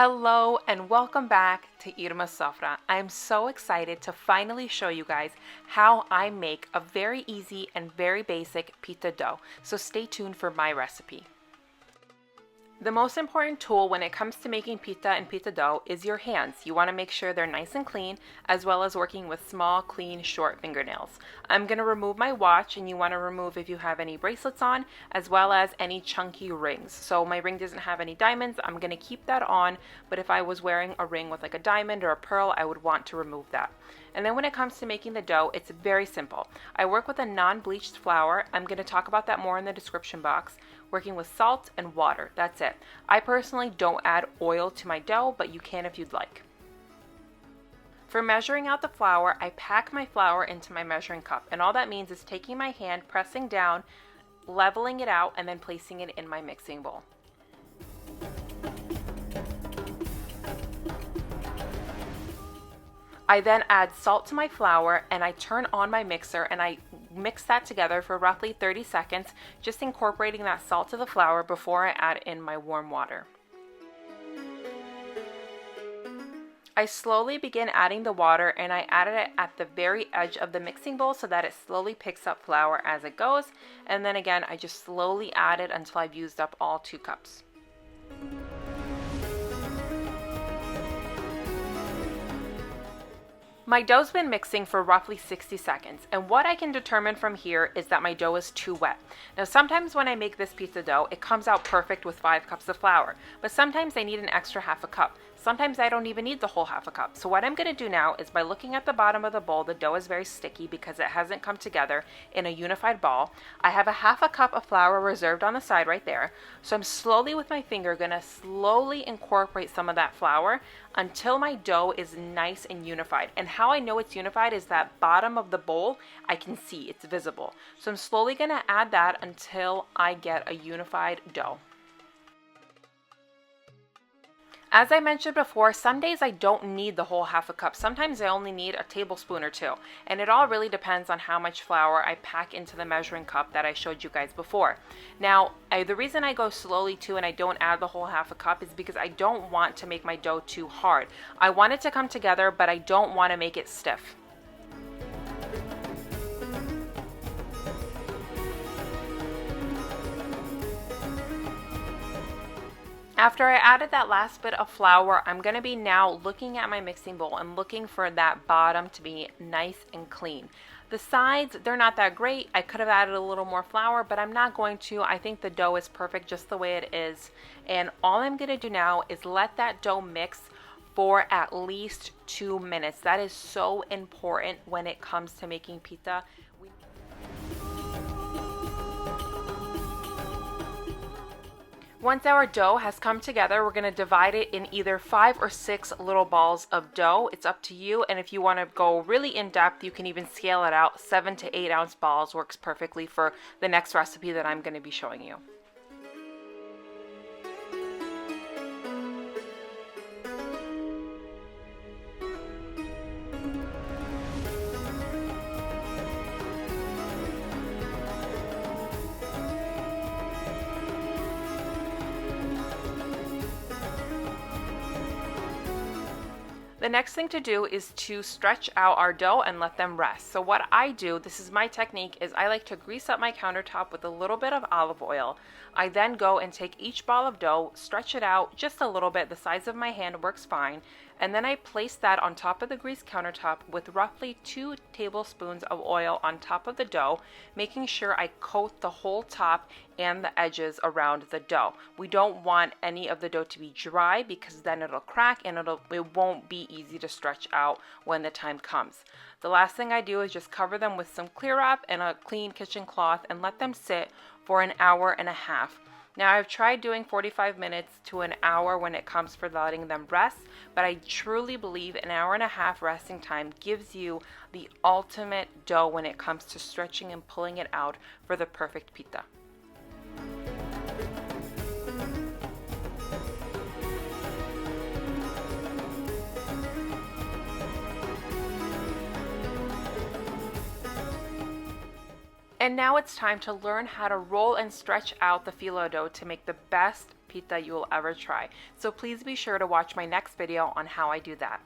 Hello and welcome back to I LOVE Ceresota. I'm so excited to finally show you guys how I make a very easy and very basic pita dough. So stay tuned for my recipe. The most important tool when it comes to making pita and pita dough is your hands. You want to make sure they're nice and clean, as well as working with small, clean, short fingernails. I'm going to remove my watch, and you want to remove if you have any bracelets on, as well as any chunky rings. So my ring doesn't have any diamonds. I'm going to keep that on, but if I was wearing a ring with like a diamond or a pearl, I would want to remove that. And then when it comes to making the dough, it's very simple. I work with a non-bleached flour. I'm going to talk about that more in the description box. Working with salt and water, that's it. I personally don't add oil to my dough, but you can if you'd like. For measuring out the flour, I pack my flour into my measuring cup, and all that means is taking my hand, pressing down, leveling it out, and then placing it in my mixing bowl. I then add salt to my flour, and I turn on my mixer and I mix that together for roughly 30 seconds, just incorporating that salt to the flour before I add in my warm water. I slowly begin adding the water, and I added it at the very edge of the mixing bowl so that it slowly picks up flour as it goes, and then again I just slowly add it until I've used up all 2 cups. My dough's been mixing for roughly 60 seconds, and what I can determine from here is that my dough is too wet. Now sometimes when I make this pizza dough, it comes out perfect with 5 cups of flour, but sometimes I need an extra half a cup. Sometimes I don't even need the whole half a cup. So what I'm going to do now is, by looking at the bottom of the bowl, the dough is very sticky because it hasn't come together in a unified ball. I have a half a cup of flour reserved on the side right there. So I'm slowly with my finger going to slowly incorporate some of that flour until my dough is nice and unified. And how I know it's unified is that bottom of the bowl, I can see it's visible. So I'm slowly going to add that until I get a unified dough. As I mentioned before, some days I don't need the whole half a cup. Sometimes I only need a tablespoon or 2. And it all really depends on how much flour I pack into the measuring cup that I showed you guys before. Now, the reason I go slowly too and I don't add the whole half a cup is because I don't want to make my dough too hard. I want it to come together, but I don't want to make it stiff. After I added that last bit of flour, I'm going to be now looking at my mixing bowl and looking for that bottom to be nice and clean. The sides, they're not that great. I could have added a little more flour, but I'm not going to. I think the dough is perfect just the way it is. And all I'm going to do now is let that dough mix for at least 2 minutes. That is so important when it comes to making pita. Once our dough has come together, we're going to divide it in either 5 or 6 little balls of dough. It's up to you, and if you want to go really in depth, you can even scale it out. 7 to 8 ounce balls works perfectly for the next recipe that I'm going to be showing you. The next thing to do is to stretch out our dough and let them rest. So what I do, this is my technique, is I like to grease up my countertop with a little bit of olive oil. I then go and take each ball of dough, stretch it out just a little bit, the size of my hand works fine, and then I place that on top of the greased countertop with roughly 2 tablespoons of oil on top of the dough, making sure I coat the whole top and the edges around the dough. We don't want any of the dough to be dry because then it'll crack and it won't be easy to stretch out when the time comes. The last thing I do is just cover them with some clear wrap and a clean kitchen cloth and let them sit for an hour and a half. Now, I've tried doing 45 minutes to an hour when it comes for letting them rest, but I truly believe an hour and a half resting time gives you the ultimate dough when it comes to stretching and pulling it out for the perfect pita. And now it's time to learn how to roll and stretch out the phyllo dough to make the best pita you will ever try. So please be sure to watch my next video on how I do that.